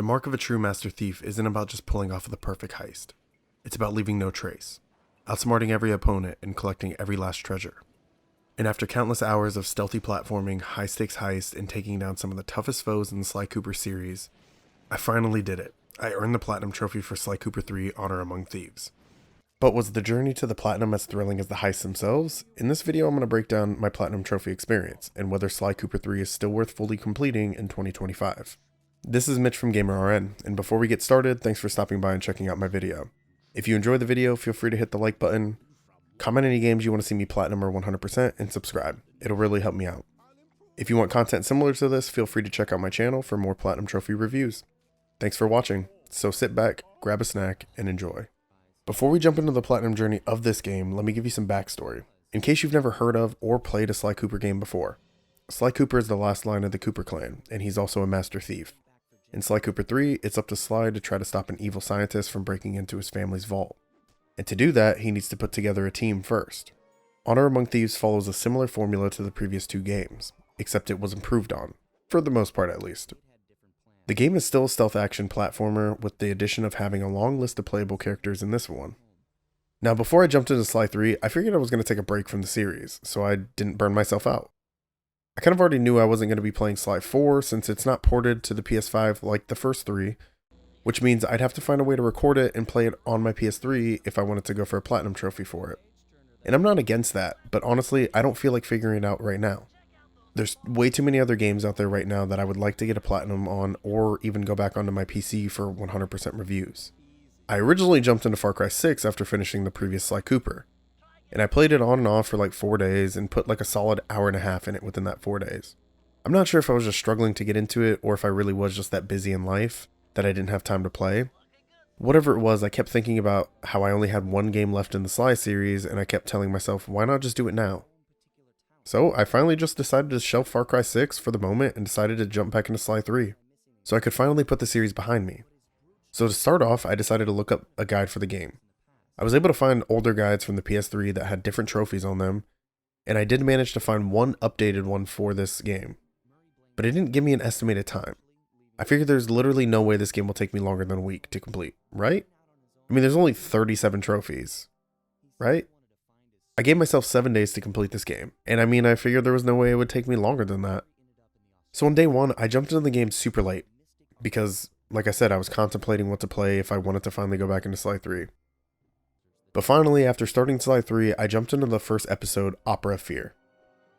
The mark of a true master thief isn't about just pulling off the perfect heist. It's about leaving no trace, outsmarting every opponent and collecting every last treasure. And after countless hours of stealthy platforming, high-stakes heist, and taking down some of the toughest foes in the Sly Cooper series, I finally did it. I earned the Platinum Trophy for Sly Cooper 3 Honor Among Thieves. But was the journey to the Platinum as thrilling as the heists themselves? In this video I'm going to break down my Platinum Trophy experience, and whether Sly Cooper 3 is still worth fully completing in 2025. This is Mitch from GamerRN, and before we get started, thanks for stopping by and checking out my video. If you enjoyed the video, feel free to hit the like button, comment any games you want to see me platinum or 100%, and subscribe. It'll really help me out. If you want content similar to this, feel free to check out my channel for more Platinum Trophy reviews. Thanks for watching, so sit back, grab a snack, and enjoy. Before we jump into the Platinum journey of this game, let me give you some backstory, in case you've never heard of or played a Sly Cooper game before. Sly Cooper is the last line of the Cooper clan, and he's also a master thief. In Sly Cooper 3, it's up to Sly to try to stop an evil scientist from breaking into his family's vault. And to do that, he needs to put together a team first. Honor Among Thieves follows a similar formula to the previous two games, except it was improved on, for the most part at least. The game is still a stealth action platformer, with the addition of having a long list of playable characters in this one. Now before I jumped into Sly 3, I figured I was going to take a break from the series, so I didn't burn myself out. I kind of already knew I wasn't going to be playing Sly 4 since it's not ported to the PS5 like the first three, which means I'd have to find a way to record it and play it on my PS3 if I wanted to go for a Platinum Trophy for it. And I'm not against that, but honestly, I don't feel like figuring it out right now. There's way too many other games out there right now that I would like to get a Platinum on, or even go back onto my PC for 100% reviews. I originally jumped into Far Cry 6 after finishing the previous Sly Cooper, and I played it on and off for like 4 days and put like a solid hour and a half in it within that 4 days. I'm not sure if I was just struggling to get into it or if I really was just that busy in life that I didn't have time to play. Whatever it was, I kept thinking about how I only had one game left in the Sly series, and I kept telling myself, why not just do it now? So I finally just decided to shelf Far Cry 6 for the moment and decided to jump back into Sly 3, so I could finally put the series behind me. So to start off, I decided to look up a guide for the game. I was able to find older guides from the PS3 that had different trophies on them, and I did manage to find one updated one for this game. But it didn't give me an estimated time. I figured there's literally no way this game will take me longer than a week to complete, right? I mean, there's only 37 trophies, right? I gave myself 7 days to complete this game, and I mean, I figured there was no way it would take me longer than that. So on day one, I jumped into the game super late, because, like I said, I was contemplating what to play if I wanted to finally go back into Sly 3. But finally, after starting Sly 3, I jumped into the first episode, Opera of Fear.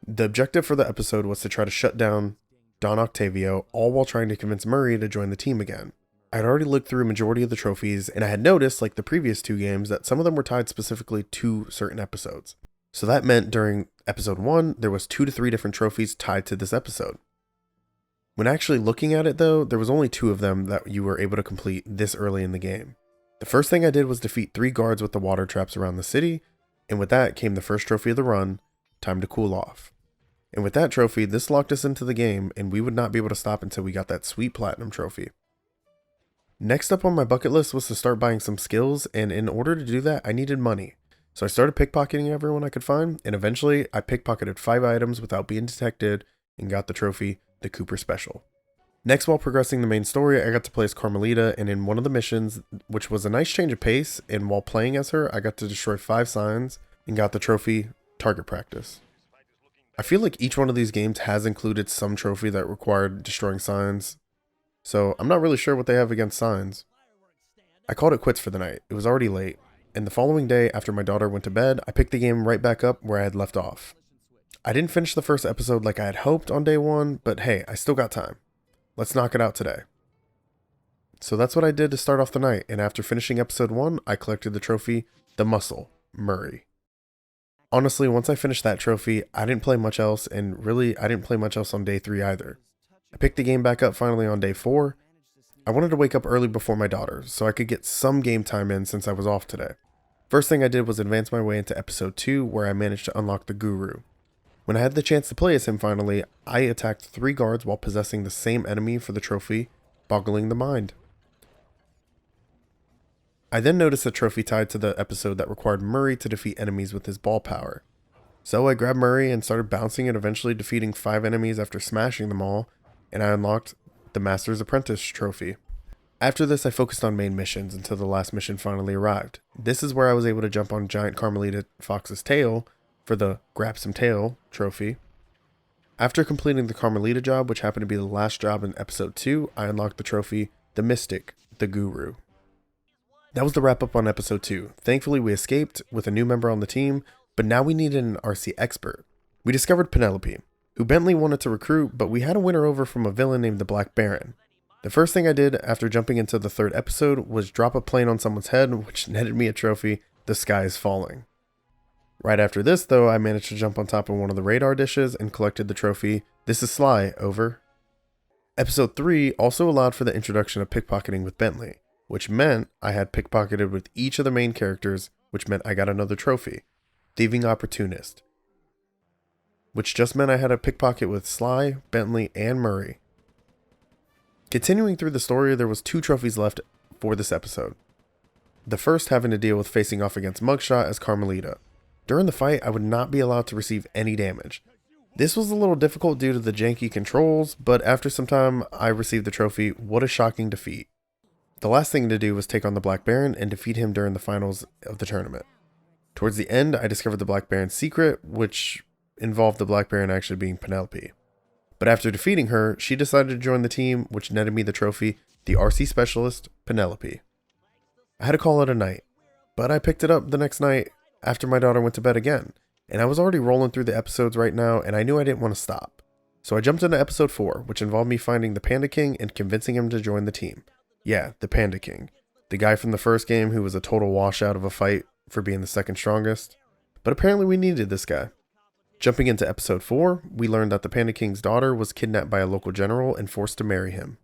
The objective for the episode was to try to shut down Don Octavio, all while trying to convince Murray to join the team again. I had already looked through a majority of the trophies, and I had noticed, like the previous two games, that some of them were tied specifically to certain episodes. So that meant during episode 1, there was 2 to 3 different trophies tied to this episode. When actually looking at it though, there was only 2 of them that you were able to complete this early in the game. The first thing I did was defeat 3 guards with the water traps around the city, and with that came the first trophy of the run, Time to Cool Off. And with that trophy, this locked us into the game, and we would not be able to stop until we got that sweet Platinum Trophy. Next up on my bucket list was to start buying some skills, and in order to do that, I needed money. So I started pickpocketing everyone I could find, and eventually I pickpocketed 5 items without being detected and got the trophy, the Cooper Special. Next, while progressing the main story, I got to play as Carmelita, and in one of the missions, which was a nice change of pace, and while playing as her, I got to destroy 5 signs and got the trophy, Target Practice. I feel like each one of these games has included some trophy that required destroying signs, so I'm not really sure what they have against signs. I called it quits for the night. It was already late, and the following day, after my daughter went to bed, I picked the game right back up where I had left off. I didn't finish the first episode like I had hoped on day 1, but hey, I still got time. Let's knock it out today. So that's what I did to start off the night, and after finishing episode 1, I collected the trophy, the Muscle, Murray. Honestly, once I finished that trophy, I didn't play much else, and really, I didn't play much else on day 3 either. I picked the game back up finally on day 4. I wanted to wake up early before my daughter, so I could get some game time in since I was off today. First thing I did was advance my way into episode 2, where I managed to unlock the Guru. When I had the chance to play as him finally, I attacked 3 guards while possessing the same enemy for the trophy, Boggling the Mind. I then noticed a trophy tied to the episode that required Murray to defeat enemies with his ball power. So I grabbed Murray and started bouncing and eventually defeating 5 enemies after smashing them all, and I unlocked the Master's Apprentice trophy. After this, I focused on main missions until the last mission finally arrived. This is where I was able to jump on giant Carmelita Fox's tail for the Grab Some Tail trophy. After completing the Carmelita job, which happened to be the last job in episode 2, I unlocked the trophy, the Mystic, the Guru. That was the wrap up on episode 2. Thankfully, we escaped with a new member on the team, but now we needed an RC expert. We discovered Penelope, who Bentley wanted to recruit, but we had to win her over from a villain named the Black Baron. The first thing I did after jumping into the 3rd episode was drop a plane on someone's head, which netted me a trophy, The Sky is Falling. Right after this, though, I managed to jump on top of one of the radar dishes and collected the trophy, This is Sly, over. Episode 3 also allowed for the introduction of pickpocketing with Bentley, which meant I had pickpocketed with each of the main characters, which meant I got another trophy, Thieving Opportunist, which just meant I had a pickpocket with Sly, Bentley, and Murray. Continuing through the story, there was 2 trophies left for this episode. The first having to deal with facing off against Mugshot as Carmelita. During the fight, I would not be allowed to receive any damage. This was a little difficult due to the janky controls, but after some time, I received the trophy, What a Shocking Defeat. The last thing to do was take on the Black Baron and defeat him during the finals of the tournament. Towards the end, I discovered the Black Baron's secret, which involved the Black Baron actually being Penelope. But after defeating her, she decided to join the team, which netted me the trophy, the RC Specialist, Penelope. I had to call it a night, but I picked it up the next night after my daughter went to bed again, and I was already rolling through the episodes right now, and I knew I didn't want to stop. So I jumped into episode 4, which involved me finding the Panda King and convincing him to join the team. Yeah, the Panda King. The guy from the first game who was a total washout of a fight for being the second strongest. But apparently we needed this guy. Jumping into episode 4, we learned that the Panda King's daughter was kidnapped by a local general and forced to marry him.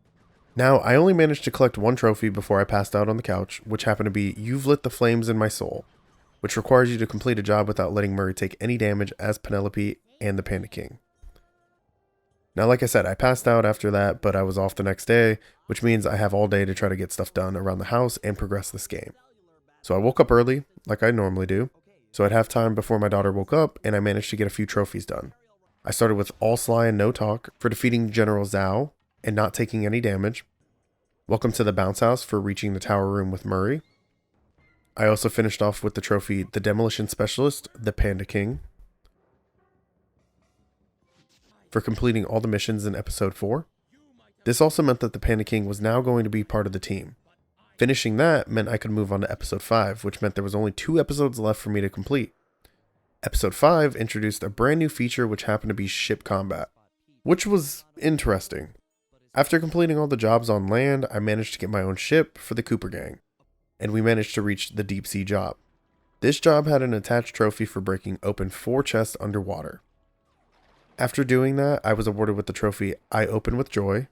Now, I only managed to collect 1 trophy before I passed out on the couch, which happened to be You've Lit the Flames in My Soul, which requires you to complete a job without letting Murray take any damage as Penelope and the Panda King. Now, like I said, I passed out after that, but I was off the next day, which means I have all day to try to get stuff done around the house and progress this game. So I woke up early, like I normally do, so I'd have time before my daughter woke up, and I managed to get a few trophies done. I started with All Sly and No Talk for defeating General Zhao and not taking any damage. Welcome to the Bounce House for reaching the tower room with Murray. I also finished off with the trophy The Demolition Specialist, the Panda King, for completing all the missions in episode 4. This also meant that the Panda King was now going to be part of the team. Finishing that meant I could move on to episode 5, which meant there was only 2 episodes left for me to complete. Episode 5 introduced a brand new feature which happened to be ship combat, which was interesting. After completing all the jobs on land, I managed to get my own ship for the Cooper gang, and we managed to reach the deep sea job. This job had an attached trophy for breaking open 4 chests underwater. After doing that, I was awarded with the trophy I Open with Joy.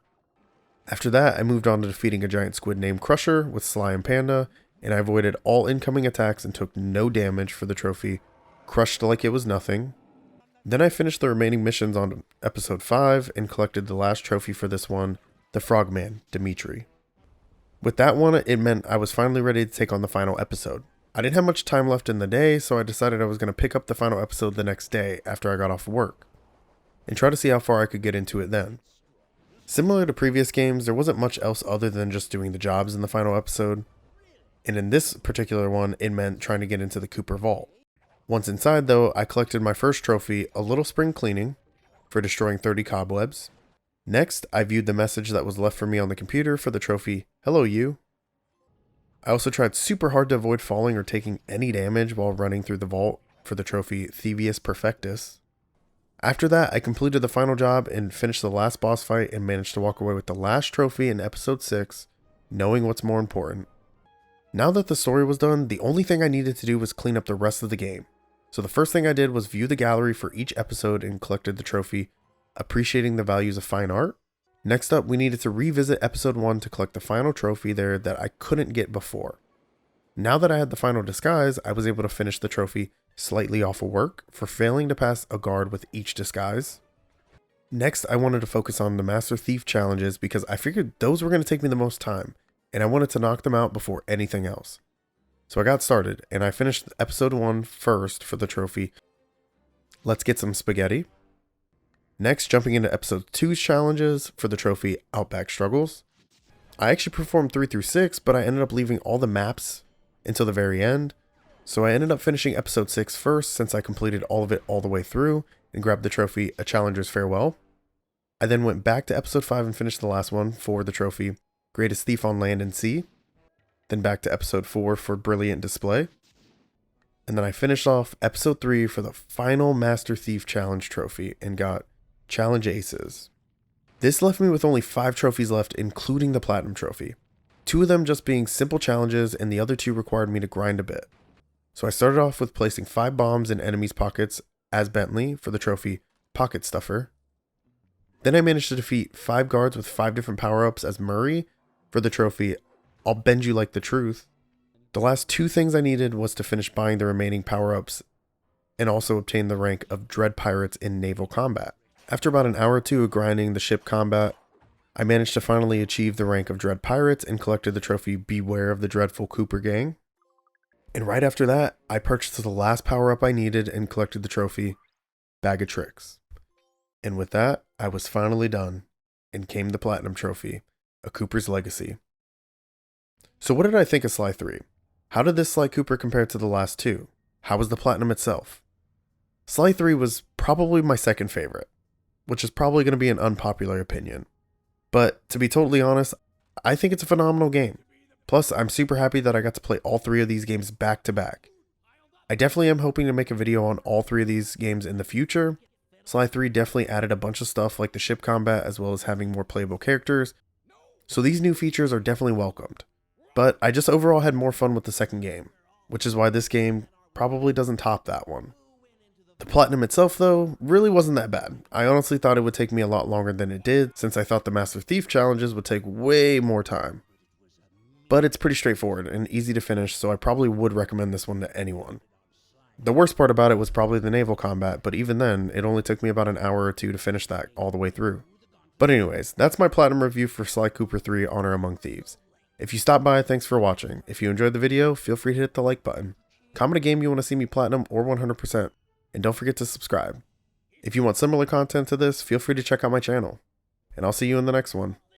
After that, I moved on to defeating a giant squid named Crusher with Sly and Panda, and I avoided all incoming attacks and took no damage for the trophy Crushed Like It Was Nothing. Then I finished the remaining missions on episode 5 and collected the last trophy for this one, the Frogman, Dimitri. With that one, it meant I was finally ready to take on the final episode. I didn't have much time left in the day, so I decided I was going to pick up the final episode the next day after I got off work, and try to see how far I could get into it then. Similar to previous games, there wasn't much else other than just doing the jobs in the final episode, and in this particular one, it meant trying to get into the Cooper Vault. Once inside though, I collected my first trophy, A Little Spring Cleaning, for destroying 30 cobwebs. Next, I viewed the message that was left for me on the computer for the trophy, Hello You. I also tried super hard to avoid falling or taking any damage while running through the vault for the trophy, Thievius Perfectus. After that, I completed the final job and finished the last boss fight and managed to walk away with the last trophy in episode 6, knowing what's more important. Now that the story was done, the only thing I needed to do was clean up the rest of the game. So the first thing I did was view the gallery for each episode and collected the trophy, Appreciating the Values of Fine Art. Next up, we needed to revisit episode 1 to collect the final trophy there that I couldn't get before. Now that I had the final disguise, I was able to finish the trophy, Slightly Off of Work, for failing to pass a guard with each disguise. Next, I wanted to focus on the Master Thief challenges because I figured those were going to take me the most time, and I wanted to knock them out before anything else. So I got started, and I finished episode 1 first for the trophy, Let's Get Some Spaghetti. Next, jumping into episode 2's challenges for the trophy, Outback Struggles. I actually performed 3 through 6, but I ended up leaving all the maps until the very end. So I ended up finishing episode 6 first since I completed all of it all the way through and grabbed the trophy, A Challenger's Farewell. I then went back to episode 5 and finished the last one for the trophy, Greatest Thief on Land and Sea. Then back to episode 4 for Brilliant Display. And then I finished off episode 3 for the final Master Thief Challenge trophy and got Challenge Aces. This left me with only 5 trophies left, including the Platinum trophy. 2 of them just being simple challenges and the other 2 required me to grind a bit. So I started off with placing 5 bombs in enemies' pockets as Bentley for the trophy Pocket Stuffer. Then I managed to defeat 5 guards with 5 different power-ups as Murray for the trophy I'll Bend You Like the Truth. The last 2 things I needed was to finish buying the remaining power-ups and also obtain the rank of Dread Pirates in naval combat. After about an hour or 2 of grinding the ship combat, I managed to finally achieve the rank of Dread Pirates and collected the trophy Beware of the Dreadful Cooper Gang. And right after that, I purchased the last power-up I needed and collected the trophy Bag of Tricks. And with that, I was finally done, and came the Platinum trophy, A Cooper's Legacy. So what did I think of Sly 3? How did this Sly Cooper compare to the last 2? How was the Platinum itself? Sly 3 was probably my second favorite, which is probably going to be an unpopular opinion. But to be totally honest, I think it's a phenomenal game. Plus, I'm super happy that I got to play all 3 of these games back to back. I definitely am hoping to make a video on all 3 of these games in the future. Sly 3 definitely added a bunch of stuff like the ship combat as well as having more playable characters. So these new features are definitely welcomed. But I just overall had more fun with the second game, which is why this game probably doesn't top that one. The Platinum itself, though, really wasn't that bad. I honestly thought it would take me a lot longer than it did, since I thought the Master Thief challenges would take way more time. But it's pretty straightforward and easy to finish, so I probably would recommend this one to anyone. The worst part about it was probably the naval combat, but even then, it only took me about an hour or 2 to finish that all the way through. But anyways, that's my Platinum review for Sly Cooper 3 Honor Among Thieves. If you stopped by, thanks for watching. If you enjoyed the video, feel free to hit the like button. Comment a game you want to see me Platinum or 100%, and don't forget to subscribe. If you want similar content to this, feel free to check out my channel. And I'll see you in the next one.